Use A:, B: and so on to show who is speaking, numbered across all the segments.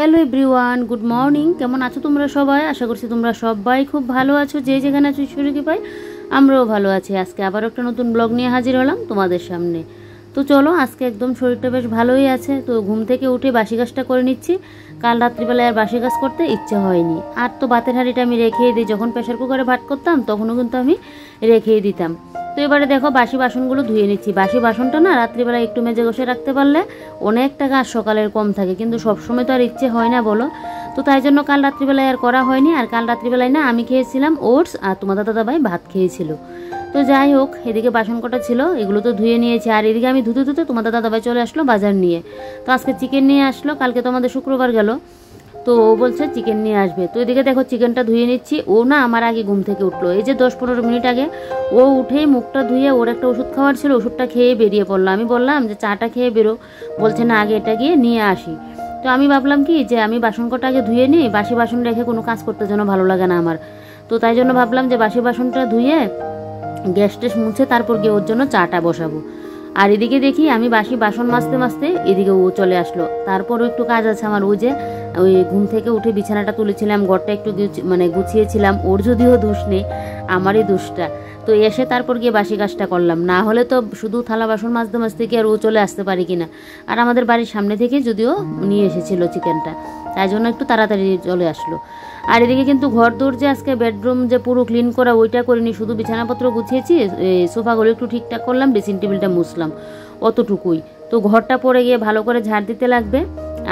A: Hello everyone, good morning. কেমন আছো তোমরা সবাই? আশা করছি তোমরা সবাই খুব ভালো আছো। যে যেখানে আছো ঈশ্বরকে পাই, আমরাও ভালো আছি। আজকে আবার একটা নতুন ব্লগ নিয়ে হাজির হলাম তোমাদের সামনে। তো চলো, আজকে একদম শরীরটা বেশ ভালোই আছে। তো ঘুম থেকে উঠে বাসি কাজটা করে নিচ্ছি। কাল রাত্রিবেলায় আর বাসি কাজ করতে ইচ্ছে হয়নি। আর তো ভাতের হাঁড়িটা আমি রেখেই দিই, যখন প্রেশার কুকারে ভাত করতাম তখনও কিন্তু আমি রেখেই দিতাম। তো এবারে দেখো বাসি বাসনগুলো ধুয়ে নিচ্ছি। বাসি বাসনটা না রাত্রিবেলা একটু মেজে ঘষে রাখতে পারলে অনেকটা কাজ সকালের কম থাকে, কিন্তু সবসময় তো আর ইচ্ছে হয় না বলো। তো তাই জন্য কাল রাত্রিবেলায় আর করা হয়নি। আর কাল রাত্রিবেলায় না আমি খেয়েছিলাম ওটস, আর তোমার দাদাভাই ভাত খেয়েছিল। তো যাই হোক, এদিকে বাসন কটা ছিল এগুলো তো ধুয়ে নিয়েছি। আর এদিকে আমি ধুতে ধুতে তোমাদের দাদাভাই চলে আসলো বাজার নিয়ে। তো আজকে চিকেন নিয়ে আসলো, কালকে তো আমাদের শুক্রবার গেল, তো ও বলছে চিকেন নিয়ে আসবে। তো এদিকে দেখো চিকেনটা ধুয়ে নিচ্ছি। ও না আমার আগে ঘুম থেকে উঠলো, এই যে 10-15 মিনিট আগে ও উঠেই মুখটা ধুয়ে ওর একটা ওষুধ খাওয়ার ছিল, ওষুধটা খেয়ে বেরিয়ে পড়লো। আমি বললাম যে চাটা খেয়ে বেরো, বলছে না আগে এটা গিয়ে নিয়ে আসি। তো আমি ভাবলাম কি যে আমি বাসন কটা আগে ধুয়ে নিই, বাসি বাসন রেখে কোনো কাজ করতে যেন ভালো লাগে না আমার। তো তাই জন্য ভাবলাম যে বাসি বাসনটা ধুয়ে গ্যাস টেস মুছে তারপর গিয়ে ওর জন্য চাটা বসাবো। আর এদিকে দেখি আমি বাসি বাসন মাজতে মাজতে এদিকে ও চলে আসলো। তারপরও একটু কাজ আছে আমার। ওই ঘুম থেকে উঠে বিছানাটা তুলেছিলাম, ঘরটা একটু গুছিয়েছিলাম। ওর যদিও দোষ নেই, আমারই দোষটা। তো এসে তারপর গিয়ে বাসি কাজটা করলাম, না হলে তো শুধু থালা বাসন মাজতে মাজতে কি আর ও চলে আসতে পারি কিনা। আর আমাদের বাড়ির সামনে থেকে যদিও নিয়ে এসেছিল চিকেনটা, তাই জন্য একটু তাড়াতাড়ি চলে আসলো। আর এদিকে কিন্তু ঘর দৌড় যে আজকে বেডরুম যে পুরো ক্লিন করা ওইটা করিনি, শুধু বিছানাপত্র গুছিয়েছি, সোফাগুলো একটু ঠিকঠাক করলাম, ড্রেসিং টেবিলটা মুছলাম, অতটুকুই। তো ঘরটা পরে গিয়ে ভালো করে ঝাড় দিতে লাগবে,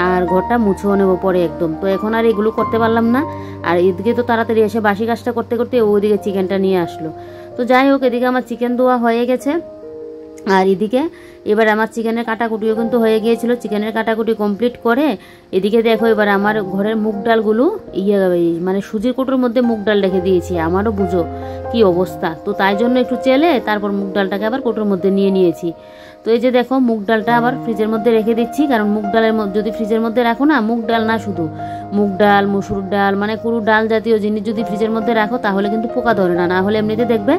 A: আর ঘরটা মুছেও নেবো পরে একদম। তো এখন আর এগুলো করতে পারলাম না। আর এদিকে তো তাড়াতাড়ি এসে বাসি কাজটা করতে করতে ওইদিকে চিকেনটা নিয়ে আসলো। তো যাই হোক, এদিকে আমার চিকেন ধোয়া হয়ে গেছে। আর এদিকে এবার আমার চিকেনের কাটাকুটিও কিন্তু হয়ে গিয়েছিল। চিকেনের কাটাকুটি কমপ্লিট করে এদিকে দেখো এবার আমার ঘরের মুগ ডালগুলো মানে সুজির কোটোর মধ্যে মুগ ডাল রেখে দিয়েছি। আমারও বুঝো কি অবস্থা। তো তাই জন্য একটু চেলে তারপর মুগ ডালটাকে আবার কোটোর মধ্যে নিয়ে নিয়েছি। তো এই যে দেখো মুগ ডালটা আবার ফ্রিজের মধ্যে রেখে দিচ্ছি, কারণ মুগ ডালের যদি ফ্রিজের মধ্যে রাখো না, মুগ ডাল না শুধু মুগ ডাল, মসুর ডাল, মানে কোনো ডাল জাতীয় জিনিস যদি ফ্রিজের মধ্যে রাখো তাহলে কিন্তু পোকা ধরে না, না হলে এমনিতে দেখবে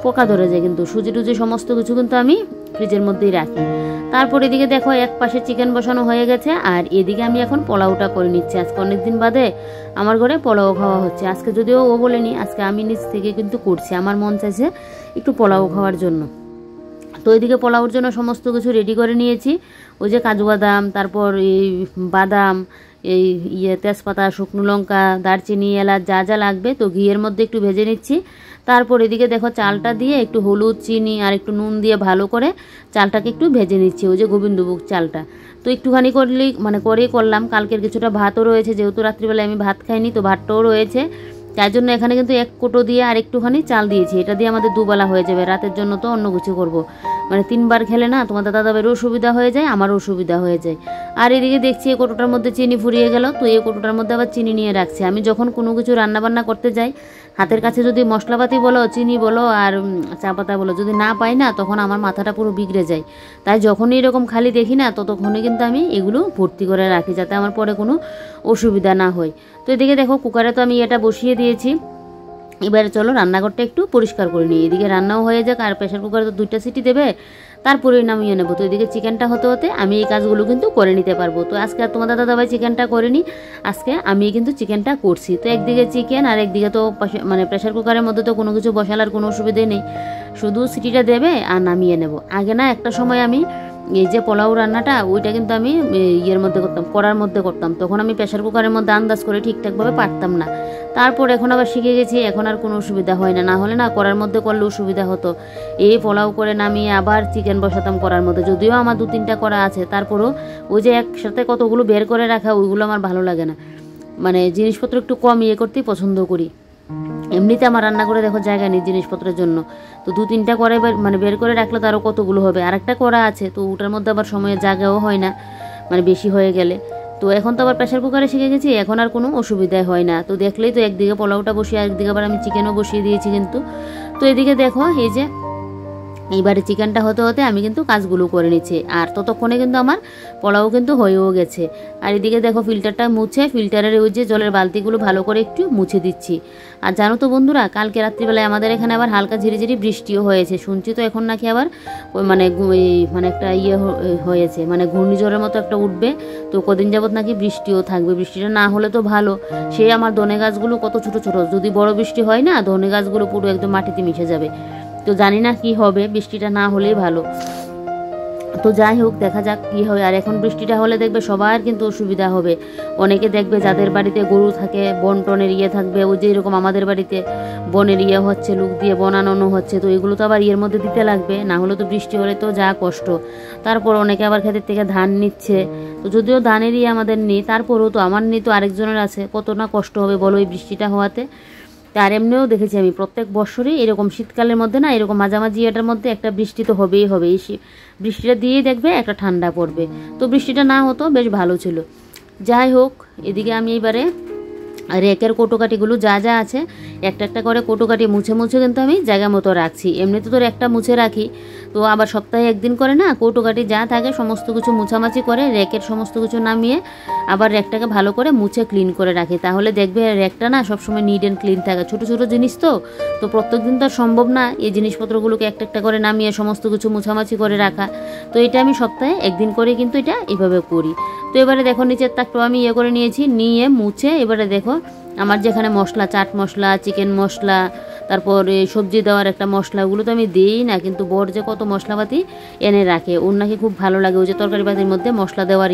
A: পোকা ধরে যায়। কিন্তু সুজি টুজি সমস্ত কিছু কিন্তু আমি ফ্রিজের মধ্যেই রাখি। তারপর এদিকে দেখো এক পাশে চিকেন বসানো হয়ে গেছে, আর এদিকে আমি এখন পোলাওটা করে নিচ্ছি। আজকে অনেকদিন বাদে আমার ঘরে পোলাও খাওয়া হচ্ছে। আজকে যদিও ও বলেনি, আজকে আমি নিজ থেকে কিন্তু করছি, আমার মন চাইছে একটু পোলাও খাওয়ার জন্য। তো এদিকে পোলাওর জন্য সমস্ত কিছু রেডি করে নিয়েছি। ওই যে কাজু বাদাম, তারপর এই বাদাম, এই তেজপাতা, শুকনো লঙ্কা, দারচিনি, এলাচ যা যা লাগবে তো ঘিয়ের মধ্যে একটু ভেজে নিচ্ছি। তারপর এদিকে দেখো চালটা দিয়ে একটু হলুদ, চিনি আর একটু নুন দিয়ে ভালো করে চালটাকে একটু ভেজে নিচ্ছি, ওই যে গোবিন্দভোগ চালটা। তো একটুখানি করেই করলাম। কালকের কিছুটা ভাতও রয়েছে, যেহেতু রাত্রিবেলায় আমি ভাত খাইনি, তো ভাতটাও রয়েছে। তাই জন্য এখানে কিন্তু এক কোটো দিয়ে আর একটুখানি চাল দিয়েছি। এটা দিয়ে আমাদের দুবেলা হয়ে যাবে, রাতের জন্য তো অন্য কিছু করবো। মানে 3 বার খেলে না তোমাদের দাদাভাইয়েরও সুবিধা হয়ে যায়, আমারও সুবিধা হয়ে যায়। আর এদিকে দেখছি এই কোটোটার মধ্যে চিনি ফুরিয়ে গেল, তো এই কোটোটার মধ্যে আবার চিনি নিয়ে রাখছি। আমি যখন কোনো কিছু রান্নাবান্না করতে যাই, হাতের কাছে যদি মশলাপাতি বলো, চিনি বলো আর চা পাতা বলো যদি না পাই না, তখন আমার মাথাটা পুরো বিগড়ে যায়। তাই যখনই এরকম খালি দেখি না, ততক্ষণে কিন্তু আমি এগুলো ভর্তি করে রাখি, যাতে আমার পরে কোনো অসুবিধা না হয়। তো এদিকে দেখো কুকারে তো আমি এটা বসিয়ে দিয়েছি। এবারে চলো রান্নাঘরটা একটু পরিষ্কার করে নিই। এদিকে রান্নাও হয়ে যাক, আর প্রেশার কুকারে তো 2টা সিটি দেবে, তারপরে নামিয়ে নেবো। তো এদিকে চিকেনটা হতে হতে আমি এই কাজগুলো কিন্তু করে নিতে পারবো। তো আজকে আর তোমাদের দাদাভাই চিকেনটা করিনি, আজকে আমি কিন্তু চিকেনটা করছি। তো একদিকে চিকেন আর একদিকে তো মানে প্রেশার কুকারের মধ্যে তো কোনো কিছু বসালার কোনো অসুবিধে নেই, শুধু সিটিটা দেবে আর নামিয়ে নেব। আগে না একটা সময় আমি এই যে পোলাও রান্নাটা ওইটা কিন্তু আমি ইয়ের মধ্যে করতাম, কড়ার মধ্যে করতাম। তখন আমি প্রেশার কুকারের মধ্যে আন্দাজ করে ঠিকঠাকভাবে পারতাম না। তারপর এখন আবার শিখে গেছি, এখন আর কোনো অসুবিধা হয় না। না হলে না কড়ার মধ্যে করলে অসুবিধা হতো। এই পোলাও করে নামিয়ে আবার চিকেন বসাতাম কড়ার মধ্যে, যদিও আমার 2-3টা কড়া আছে, তারপরও ওই যে একসাথে কতগুলো বের করে রাখা ওইগুলো আমার ভালো লাগে না। মানে জিনিসপত্র একটু কম করতেই পছন্দ করি। এমনিতে আমার রান্না করে দেখো জায়গা নেই জিনিসপত্রের জন্য, তো 2-3টা করে মানে বের করে রাখলে তো আরও কতগুলো হবে। আর একটা করা আছে, তো ওটার মধ্যে আবার সময়ের জায়গাও হয় না, মানে বেশি হয়ে গেলে। তো এখন তো আবার প্রেশার কুকারে শিখে গেছি, এখন আর কোনো অসুবিধাই হয় না। তো দেখলেই তো একদিকে পোলাওটা বসিয়ে একদিকে আবার আমি চিকেনও বসিয়ে দিয়েছি কিন্তু। তো এদিকে দেখো এই যে এইবারে চিকেনটা হতে হতে আমি কিন্তু কাজগুলো করে নিচ্ছি, আর ততক্ষণে কিন্তু আমার পোলাও কিন্তু হয়েও গেছে। আর এদিকে দেখো ফিল্টারটা মুছে ফিল্টারের ওই যে জলের বালতিগুলো ভালো করে একটু মুছে দিচ্ছি। আর জানো তো বন্ধুরা, কালকে রাত্রিবেলায় আমাদের এখানে আবার হালকা ঝিরিঝিরি বৃষ্টিও হয়েছে, শুনছি তো এখন নাকি আবার মানে একটা হয়েছে, মানে ঘূর্ণিঝড়ের মতো একটা উঠবে। তো কদিন যাবত নাকি বৃষ্টিও থাকবে, বৃষ্টিটা না হলে তো ভালো। সেই আমার ধনে গাছগুলো কত ছোট ছোট, যদি বড় বৃষ্টি হয় না ধনে গাছগুলো পুরো একদম মাটিতে মিশে যাবে। তো জানি না কি হবে, বৃষ্টিটা না হলেই ভালো। তো যাই হোক, দেখা যাক কি হয়। আর এখন বৃষ্টিটা হলে দেখবে সবার কিন্তু অসুবিধা হবে। অনেকে দেখবে যাদের বাড়িতে গরু থাকে বন টনের থাকবে, ওই যে এরকম আমাদের বাড়িতে বনের হচ্ছে, লুক দিয়ে বনানো হচ্ছে, তো এগুলো তো আবার মধ্যে দিতে লাগবে, না হলে তো বৃষ্টি হলে তো যা কষ্ট। তারপর অনেকে আবার ক্ষেতের থেকে ধান নিচ্ছে, তো যদিও ধানের আমাদের নেই, তারপরেও তো আমার নেই তো আরেকজনের আছে, কত না কষ্ট হবে বলো এই বৃষ্টিটা হওয়াতে। আর এমনিও দেখেছি আমি প্রত্যেক বছরই এরকম শীতকালের মধ্যে না এরকম মাঝামাঝি এটার মধ্যে একটা বৃষ্টি তো হবেই হবে, এই বৃষ্টিটা দিয়েই দেখবে একটা ঠান্ডা পড়বে। তো বৃষ্টিটা না হতো বেশ ভালো ছিল। যাই হোক, এদিকে আমি এবারে রেকের কোটোকাটিগুলো যা যা আছে একটা একটা করে কোটোকাটি মুছে মুছে কিন্তু আমি জায়গা মতো রাখছি। এমনিতে তো একটা মুছে রাখি, তো আবার সপ্তাহে একদিন করে না কোটোকাটি যা থাকে সমস্ত কিছু মুছামাছি করে রেকের সমস্ত কিছু নামিয়ে আবার রেকটাকে ভালো করে মুছে ক্লিন করে রাখি। তাহলে দেখবে রেকটা না সবসময় নিট অ্যান্ড ক্লিন থাকে। ছোটো ছোটো জিনিস তো প্রত্যেক দিন তো আর সম্ভব না এই জিনিসপত্রগুলোকে একটা একটা করে নামিয়ে সমস্ত কিছু মুছামাছি করে রাখা। তো এটা আমি সপ্তাহে একদিন করে কিন্তু এটা এইভাবে করি। তো এবারে দেখো নিচের তাকটাও আমি করে নিয়েছি, নিয়ে মুছে এবারে দেখো আমার যেখানে মশলা, চাট মশলা, চিকেন মশলা, তারপর সবজি দেওয়ার একটা মশলা, ওগুলো তো আমি দিই না, কিন্তু বর যে কত মশলাপাতি এনে রাখে, ওর নাকি খুব ভালো লাগে ওই যে তরকারি পাতির মধ্যে মশলা দেওয়ার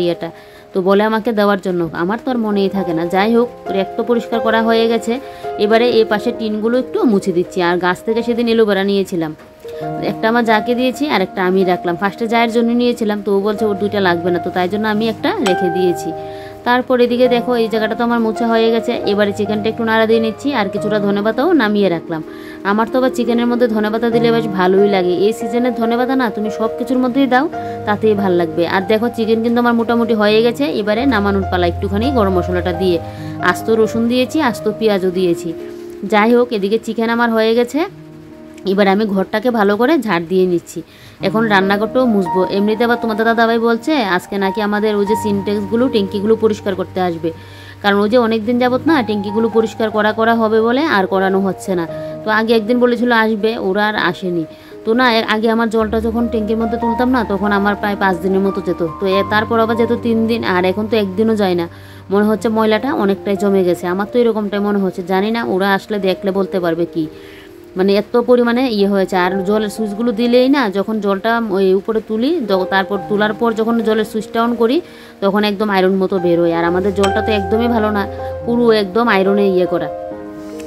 A: তো বলে আমাকে দেওয়ার জন্য, আমার তো আর মনেই থাকে না। যাই হোক, র্যাক তো পরিষ্কার করা হয়ে গেছে, এবারে এই পাশে টিনগুলো একটু মুছে দিচ্ছি। আর গাছ থেকে সেদিন এলোভেরা নিয়েছিলাম, একটা আমার যাকে দিয়েছি আর একটা আমি রাখলাম। ফার্স্টে যায়ের জন্য নিয়েছিলাম, তো ও বলছে ওর দুইটা লাগবে না, তো তাই জন্য আমি একটা রেখে দিয়েছি। তারপর এদিকে দেখো এই জায়গাটা তো আমার মোছা হয়ে গেছে, এবারে চিকেনটা একটু নাড়া দিয়ে নিচ্ছি আর কিছুটা ধনেপাতাও নামিয়ে রাখলাম। আমার তো আবার চিকেনের মধ্যে ধনেপাতা দিলে বেশ ভালোই লাগে, এই সিজনের ধনেপাতা না তুমি সব কিছুর মধ্যেই দাও, তাতেই ভালো লাগবে। আর দেখো চিকেন কিন্তু আমার মোটামুটি হয়ে গেছে, এবারে নামানোর পালা, একটুখানি গরম মশলাটা দিয়ে আস্ত রসুন দিয়েছি, আস্ত পেঁয়াজও দিয়েছি। যাই হোক, এদিকে চিকেন আমার হয়ে গেছে, এবার আমি ঘরটাকে ভালো করে ঝাড় দিয়ে নিচ্ছি। এখন রান্নাঘরটাও মুছবো। এমনিতে আবার তোমাদের দাদাভাই বলছে আজকে নাকি আমাদের ওই যে সিনটেক্সগুলো ট্যাঙ্কিগুলো পরিষ্কার করতে আসবে, কারণ ওই যে অনেক দিন যাবত না ট্যাঙ্কিগুলো পরিষ্কার করা হবে বলে আর করানো হচ্ছে না। তো আগে একদিন বলেছিল আসবে, ওরা আর আসেনি। তো না, আগে আমার জলটা যখন ট্যাঙ্কির মধ্যে তুলতাম না তখন আমার প্রায় 5 দিনের মতো যেত, তো তারপর আবার যেত 3 দিন, আর এখন তো একদিনও যায় না। মনে হচ্ছে ময়লাটা অনেকটাই জমে গেছে, আমার তো এরকমটাই মনে হচ্ছে, জানি না, ওরা আসলে দেখলে বলতে পারবে কি, মানে এত পরিমাণে হয়েছে। আর জলের সুইচগুলো দিলেই না, যখন জলটা ওই উপরে তুলি তারপর তোলার পর যখন জলের সুইচটা অন করি তখন একদম আয়রন মতো বেরোয়। আর আমাদের জলটা তো একদমই ভালো না, পুরো একদম আয়রনে করা,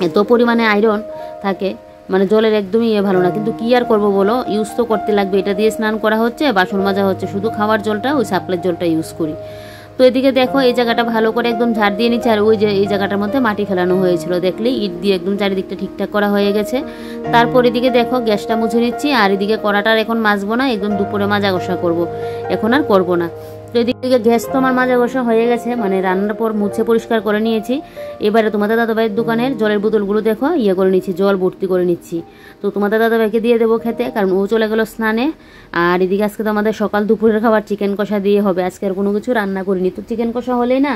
A: এত পরিমাণে আয়রন থাকে, মানে জলের একদমই ভালো না। কিন্তু কি আর করবো বলো, ইউজ তো করতে লাগবে, এটা দিয়ে স্নান করা হচ্ছে, বাসন মাজা হচ্ছে, শুধু খাওয়ার জলটা ওই সাপ্লাইয়ের জলটা ইউজ করি। তো এদিকে দেখো এই জায়গাটা ভালো করে একদম ঝাড় দিয়ে নিচ্ছে, আর ওই যে এই জায়গাটার মধ্যে মাটি ফেলানো হয়েছিল, দেখলে ইট দিয়ে একদম চারিদিকটা ঠিকঠাক করা হয়ে গেছে। তারপর এদিকে দেখো গ্যাসটা মুছে নিচ্ছি, আর এদিকে কড়াটার এখন মাজবো না, একদম দুপুরে মাজা ঘষা করবো, এখন আর করবো না। তো এদিকে গ্যাস তো আমার মাজা ঘষা হয়ে গেছে, মানে রান্নার পর মুছে পরিষ্কার করে নিয়েছি। এবারে তোমাদের দাদাভাইয়ের দোকানের জলের বোতলগুলো দেখো করে নিচ্ছি, জল ভর্তি করে নিচ্ছি। তো তোমাদের দাদাভাইকে দিয়ে দেবো খেতে, কারণ ও চলে গেল স্নানে। আর এদিকে আজকে তো আমাদের সকাল দুপুরের খাবার চিকেন কষা দিয়ে হবে, আজকে আর কোনো কিছু রান্না করিনি। তো চিকেন কষা হলেই না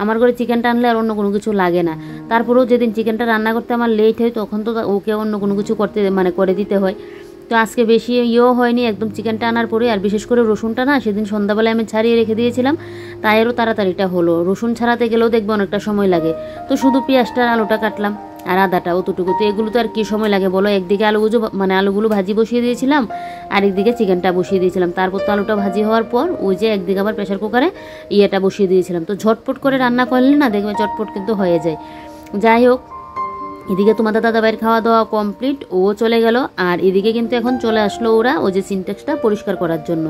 A: আমার ঘরে চিকেনটা আনলে আর অন্য কোনো কিছু লাগে না। তারপরেও যেদিন চিকেনটা রান্না করতে আমার লেট হয় তখন তো ওকে অন্য কোনো কিছু করে দিতে হয়। তো আজকে বেশি হয়নি, একদম চিকেনটা আনার পরে। আর বিশেষ করে রসুনটা না সেদিন সন্ধ্যাবেলায় আমি ছাড়িয়ে রেখে দিয়েছিলাম, তাই আরও তাড়াতাড়িটা হলো। রসুন ছাড়াতে গেলেও দেখবে অনেকটা সময় লাগে, তো শুধু পেঁয়াজটা আলুটা কাটলাম আর আদাটা অতটুকু, তো এগুলো তো আর কি সময় লাগে বলো। একদিকে আলুগুলো ভাজি বসিয়ে দিয়েছিলাম, আর একদিকে চিকেনটা বসিয়ে দিয়েছিলাম। তারপর তো আলুটা ভাজি হওয়ার পর ওই যে একদিকে আবার প্রেশার কুকারে বসিয়ে দিয়েছিলাম। তো ঝটপট করে রান্না করলে না দেখবে চটপট কিন্তু হয়ে যায়। যাই হোক, এদিকে তোমাদের দাদাভাইয়ের খাওয়া দাওয়া কমপ্লিট, ও চলে গেল। আর এদিকে কিন্তু এখন চলে আসলো ওরা ওই যে সিনটেক্সটা পরিষ্কার করার জন্য।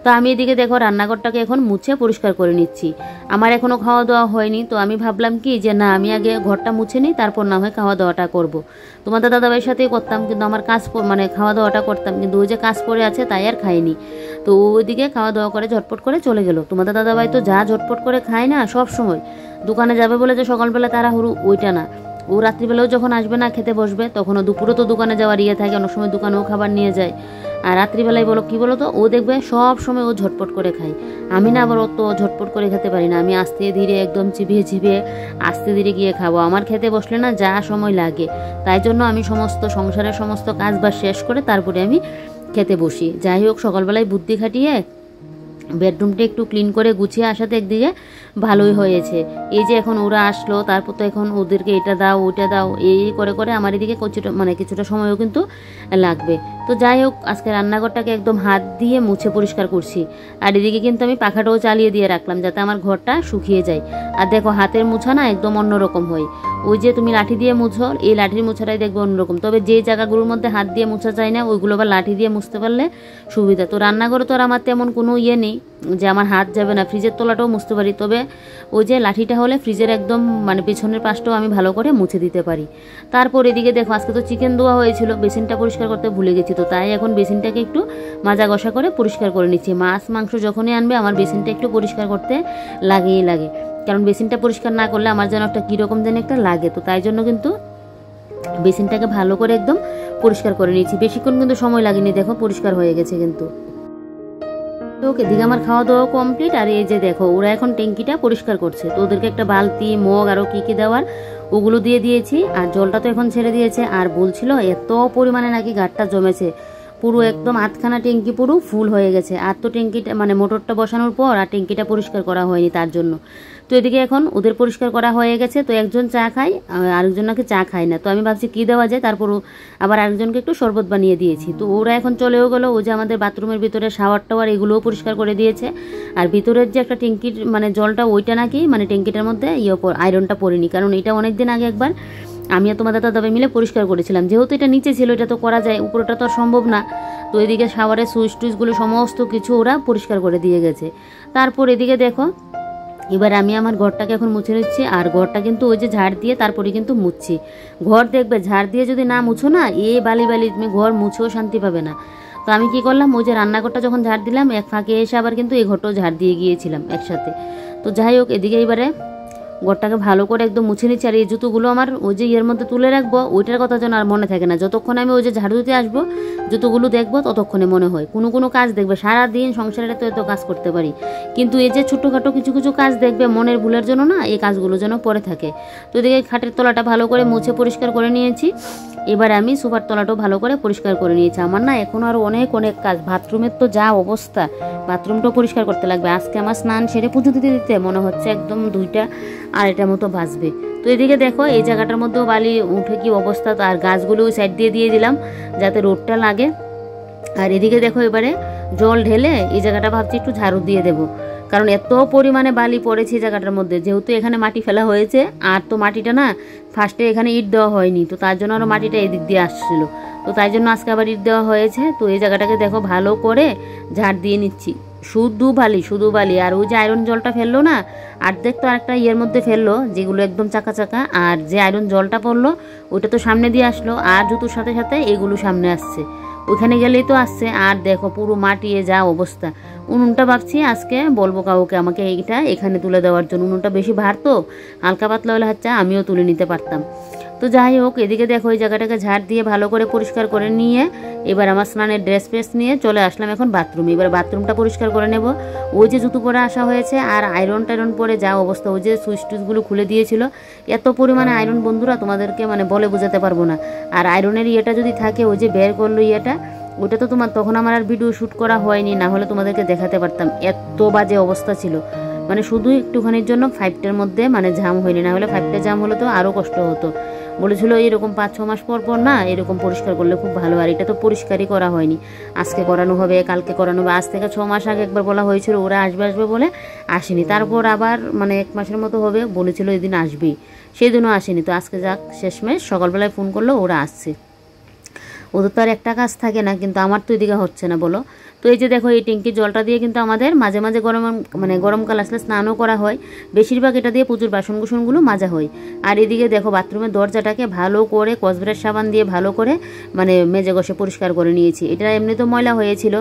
A: তো আমি এদিকে দেখো রান্নাঘরটাকে এখন মুছে পরিষ্কার করে নিচ্ছি। আমার এখনও খাওয়া দাওয়া হয়নি, তো আমি ভাবলাম কি যে না, আমি আগে ঘরটা মুছে নিই, তারপর না হয় খাওয়া দাওয়াটা করব। তোমাদের দাদাভাইয়ের সাথেই করতাম, কিন্তু আমার কাজ মানে খাওয়া দাওয়াটা করতাম, কিন্তু ওই যে কাজ পড়ে আছে তাই আর খাইনি। তো ওইদিকে খাওয়া দাওয়া করে ঝটপট করে চলে গেল। তোমাদের দাদাভাই তো যা ঝটপট করে খায় না সব সময়, দোকানে যাবে বলে যে সকালবেলা তাড়াহুড়ো ওইটা না, ও রাত্রিবেলাও যখন আসবে না খেতে বসবে, তখনও দুপুরে তো দোকানে যাওয়ার ইয়ে থাকে, অনেক সময় দোকানেও খাবার নিয়ে যায়। আর রাত্রিবেলায় বলো কী বলো তো, ও দেখবে সব সময় ও ঝটপট করে খায়। আমি না আবার অত ঝটপট করে খেতে পারি না, আমি আস্তে ধীরে একদম চিবিয়ে চিবিয়ে আস্তে ধীরে গিয়ে খাবো। আমার খেতে বসলে না যা সময় লাগে, তাই জন্য আমি সমস্ত সংসারের সমস্ত কাজ বাজ শেষ করে তারপরে আমি খেতে বসি। যাই হোক, সকালবেলায় বুদ্ধি খাটিয়ে বেডরুমটা একটু ক্লিন করে গুছিয়ে আসাতে একদিকে ভালোই হয়েছে। এই যে এখন ওরা আসলো, তারপর তো এখন ওদেরকে এটা দাও ওইটা দাও, এই করে করে আমার এদিকে কিছুটা সময়ও কিন্তু লাগবে। তো যাই হোক, আজকে রান্নাঘরটাকে একদম হাত দিয়ে মুছে পরিষ্কার করছি। আর এদিকে কিন্তু আমি পাখাটাও চালিয়ে দিয়ে রাখলাম যাতে আমার ঘরটা শুকিয়ে যায়। আর দেখো, হাতের মুছা না একদম অন্যরকম হয়। ওই যে তুমি লাঠি দিয়ে মুছো, এই লাঠির মুছাটাই দেখবে অন্যরকম। তবে যে জায়গাগুলোর মধ্যে হাত দিয়ে মুছা যায় না, ওইগুলো আবার লাঠি দিয়ে মুছতে পারলে সুবিধা। তো রান্নাঘরে তো আর আমার তেমন কোনো ইয়ে নেই যে আমার হাত যাবে না, ফ্রিজের তলাটাও মুছতে পারি। তবে ওই যে লাঠিটা হলে ফ্রিজের একদম পেছনের পাশটাও আমি ভালো করে মুছে দিতে পারি। তারপর এদিকে দেখো, আজকে তো চিকেন দেওয়া হয়েছিল, বেসিনটা পরিষ্কার করতে ভুলে গেছি। তো তাই এখন বেসিনটাকে একটু মাজা ঘষা করে পরিষ্কার করে নিচ্ছি। মাছ মাংস যখনই আনবে আমার বেসিনটা একটু পরিষ্কার করতে লাগে, কারণ বেসিনটা পরিষ্কার না করলে আমার যেন একটা কীরকম যেন একটা লাগে। তো তাই জন্য কিন্তু বেসিনটাকে ভালো করে একদম পরিষ্কার করে নিচ্ছি। বেশিক্ষণ কিন্তু সময় লাগেনি, দেখো পরিষ্কার হয়ে গেছে কিন্তু। তো এদিকে আমার খাওয়া দাওয়া কমপ্লিট। আর এই যে দেখো, ওরা এখন ট্যাঙ্কিটা পরিষ্কার করছে। তো ওদেরকে একটা বালতি মগ আরও কী দেওয়ার ওগুলো দিয়ে দিয়েছি। আর জলটা তো এখন ছেড়ে দিয়েছে। আর বলছিল এত পরিমাণে নাকি গাড়টা জমেছে, পুরো একদম আধখানা ট্যাঙ্কি পুরো ফুল হয়ে গেছে। আর তো ট্যাঙ্কিটা মোটরটা বসানোর পর আর ট্যাঙ্কিটা পরিষ্কার করা হয়নি তার জন্য। তো এদিকে এখন ওদের পরিষ্কার করা হয়ে গেছে। তো একজন চা খায়, আরেকজন নাকি চা খায় না। তো আমি ভাবছি কী দেওয়া যায়, তারপরও আবার আরেকজনকে একটু শরবত বানিয়ে দিয়েছি। তো ওরা এখন চলেও গেলো। ও যে আমাদের বাথরুমের ভিতরে শাওয়ার টাওয়ার এগুলোও পরিষ্কার করে দিয়েছে। আর ভিতরের যে একটা ট্যাঙ্কির জলটা, ওইটা নাকি ট্যাঙ্কিটার মধ্যে আয়রনটা পড়েনি, কারণ এটা অনেকদিন আগে একবার আমি আর তোমাদের দাদাভাই মিলে পরিষ্কার করেছিলাম। যেহেতু এটা নিচে ছিল, এটা তো করা যায়, উপরটা তো আর সম্ভব না। তো এদিকে শাওয়ারের সুইচ টুইচগুলো সমস্ত কিছু ওরা পরিষ্কার করে দিয়ে গেছে। তারপর এদিকে দেখো, এবার আমি আমার ঘরটাকে এখন মুছে নিচ্ছি। আর ঘরটা কিন্তু ওই যে ঝাড় দিয়ে তারপরে কিন্তু মুছছি। ঘর দেখবে ঝাড় দিয়ে যদি না মুছো না, বালি তুমি ঘর মুছেও শান্তি পাবে না। তো আমি কি করলাম, ওই যে রান্নাঘরটা যখন ঝাড় দিলাম, এক ফাঁকে এসে আবার কিন্তু এই ঘরটাও ঝাড় দিয়ে গিয়েছিলাম একসাথে। তো যাই হোক, এদিকে এবারে ঘরটাকে ভালো করে একদম মুছে নিচ্ছি। আর এই জুতোগুলো আমার ওই যে ইয়ের মধ্যে তুলে রাখবো, ওইটার কথা যেন আর মনে থাকে না। যতক্ষণ আমি ওই যে ঝাড়ু দিতে আসবো, জুতোগুলো দেখবো, ততক্ষণে মনে হয় কোনো কাজ দেখবে সারাদিন সংসারে তো এত কাজ করতে পারি, কিন্তু এই যে ছোটোখাটো কিছু কিছু কাজ দেখবে মনের ভুলের জন্য না, এই কাজগুলো যেন পরে থাকে। তো এদিকে খাটের তলাটা ভালো করে মুছে পরিষ্কার করে নিয়েছি। এবার আমি সোফার তলাটাও ভালো করে পরিষ্কার করে নিয়েছি। আমার না এখন আরও অনেক কাজ। বাথরুমের তো যা অবস্থা, বাথরুমটাও পরিষ্কার করতে লাগবে। আজকে আমার স্নান সেরে পুজো দিতে দিতে মনে হচ্ছে একদম 2টা 2:30 মতো বাজবে। তো এদিকে দেখো, এই জায়গাটার মধ্যেও বালি উঠে কি অবস্থা। তো আর গাছগুলো ওই সাইড দিয়ে দিলাম যাতে রোদটা লাগে। আর এদিকে দেখো, এবারে জল ঢেলে এই জায়গাটা ভাবছি একটু ঝাড়ু দিয়ে দেবো, কারণ এত পরিমাণে বালি পড়েছে এই জায়গাটার মধ্যে। যেহেতু এখানে মাটি ফেলা হয়েছে, আর তো মাটিটা না ফার্স্টে এখানে ইট দেওয়া হয়নি, তো তার জন্য আরও মাটিটা এদিক দিয়ে আসছিল। তো তাই জন্য আজকে আবার ইট দেওয়া হয়েছে। তো এই জায়গাটাকে দেখো ভালো করে ঝাড় দিয়ে নিচ্ছি। শুধু বালি। আর ওই যে আয়রন জলটা ফেললো না, অর্ধেক তো আরেকটা ইয়ের মধ্যে ফেললো, যেগুলো একদম চাকা চাকা। আর যে আয়রন জলটা পড়লো ওইটা তো সামনে দিয়ে আসলো, আর জুতোর সাথে সাথে এগুলো সামনে আসছে, ওইখানে গেলেই তো আসছে। আর দেখো পুরো মাটিয়ে যা অবস্থা। উনুনটা ভাবছি আজকে বলবো কাউকে আমাকে এইটা এখানে তুলে দেওয়ার জন্য। উনুনটা বেশি ভার তো, হালকা পাতলা হলে হচ্ছে আমিও তুলে নিতে পারতাম। তো যাই হোক, এদিকে দেখো ওই জায়গাটাকে ঝাড় দিয়ে ভালো করে পরিষ্কার করে নিয়ে এবার আমার স্নানের ড্রেস ফ্রেস নিয়ে চলে আসলাম এখন বাথরুমে। এবার বাথরুমটা পরিষ্কার করে নেব। ওই যে জুতো পরে আসা হয়েছে, আর আয়রন টায়রন পরে যা অবস্থা, ওই যে সুইচ টুইচগুলো খুলে দিয়েছিল। এত পরিমাণে আয়রন বন্ধুরা, তোমাদেরকে বলে বোঝাতে পারবো না। আর আয়রনের ইয়েটা যদি থাকে, ওই যে বের করলো ইয়েটা, ওটা তো তখন আমার আর ভিডিও শ্যুট করা হয়নি, না হলে তোমাদেরকে দেখাতে পারতাম। এত বাজে অবস্থা ছিল, শুধু একটুখানির জন্য 5টার মধ্যে জাম হয়নি, না হলে 5টা জাম হলে তো আরও কষ্ট হতো। বলেছিল এরকম 5-6 মাস পর পর না এরকম পরিষ্কার করলে খুব ভালো। আর এটা তো পরিষ্কারই করা হয়নি, আজকে করানো হবে, কালকে করানো হবে। আজ থেকে 6 মাস আগে একবার বলা হয়েছিল, ওরা আসবে বলে আসেনি। তারপর আবার 1 মাসের মতো হবে বলেছিল এদিন আসবেই, সেই দিনও আসেনি। তো আজকে যাক শেষমেশ সকালবেলায় ফোন করলো, ওরা আসছে। ওদের তো আর একটা কাজ থাকে না, কিন্তু আমার তো এদিকে হচ্ছে না বলো। তো এই যে দেখো এই ট্যাঙ্কির জলটা দিয়ে কিন্তু আমাদের মাঝে মাঝে গরমকাল আসলে স্নানও করা হয়, বেশিরভাগ এটা দিয়ে প্রচুর বাসনকুসনগুলো মাজা হয়। আর এদিকে দেখো বাথরুমের দরজাটাকে ভালো করে কসব্রাশ সাবান দিয়ে ভালো করে মেজে ঘষে পরিষ্কার করে নিয়েছি। এটা এমনিতেও ময়লা হয়েছিল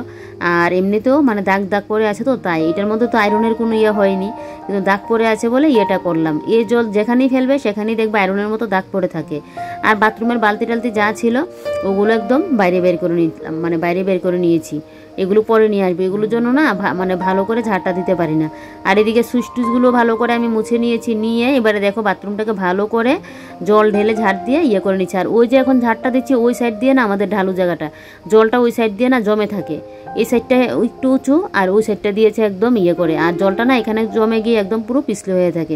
A: আর এমনিতেও দাগ দাগ পরে আছে, তো তাই এটার মধ্যে তো আয়রনের কোনো হয়নি, কিন্তু দাগ পরে আছে বলে ইয়েটা করলাম। এই জল যেখানেই ফেলবে সেখানেই দেখবে আয়রনের মতো দাগ পড়ে থাকে। আর বাথরুমের বালতি টালতি যা ছিল ওগুলো একদম বাইরে বের করে নিলাম, বাইরে বের করে নিয়েছি। এগুলো পরে নিয়ে আসবে, এগুলোর জন্য না ভালো করে ঝাড়টা দিতে পারি না। আর এদিকে সুইচ টুইচগুলো ভালো করে আমি মুছে নিয়েছি, নিয়ে এবারে দেখো বাথরুমটাকে ভালো করে জল ঢেলে ঝাড় দিয়ে করে নিচ্ছি। আর ওই যে এখন ঝাড়টা দিচ্ছি ওই সাইড দিয়ে না আমাদের ঢালু জায়গাটা, জলটা ওই সাইড দিয়ে না জমে থাকে। এই সাইডটা একটু উঁচু আর ওই সাইডটা দিয়েছে একদম করে, আর জলটা না এখানে জমে গিয়ে একদম পুরো পিছলে হয়ে থাকে।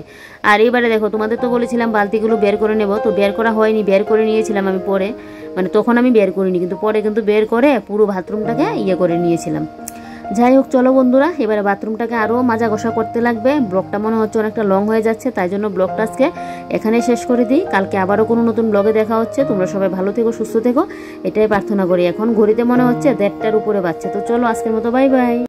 A: আর এবারে দেখো তোমাদের তো বলেছিলাম বালতিগুলো বের করে নেব, তো বের করা হয়নি, বের করে নিয়েছিলাম আমি পরে, তখন আমি বের করিনি, কিন্তু পরে কিন্তু বের করে পুরো বাথরুমটাকে করে নিয়েছিলাম। যাই হোক চলো বন্ধুরা, এবারে বাথরুমটাকে আরও মাজা ঘষা করতে লাগবে। ব্লগটা মনে হচ্ছে অনেকটা লং হয়ে যাচ্ছে, তাই জন্য ব্লগটা আজকে এখানে শেষ করে দিই। কালকে আবারও কোনো নতুন ব্লগে দেখা হচ্ছে। তোমরা সবাই ভালো থেকো, সুস্থ থেকো, এটাই প্রার্থনা করি। এখন ঘড়িতে মনে হচ্ছে 1:30টার উপরে বাজছে। তো চলো আজকের মতো বাই বাই।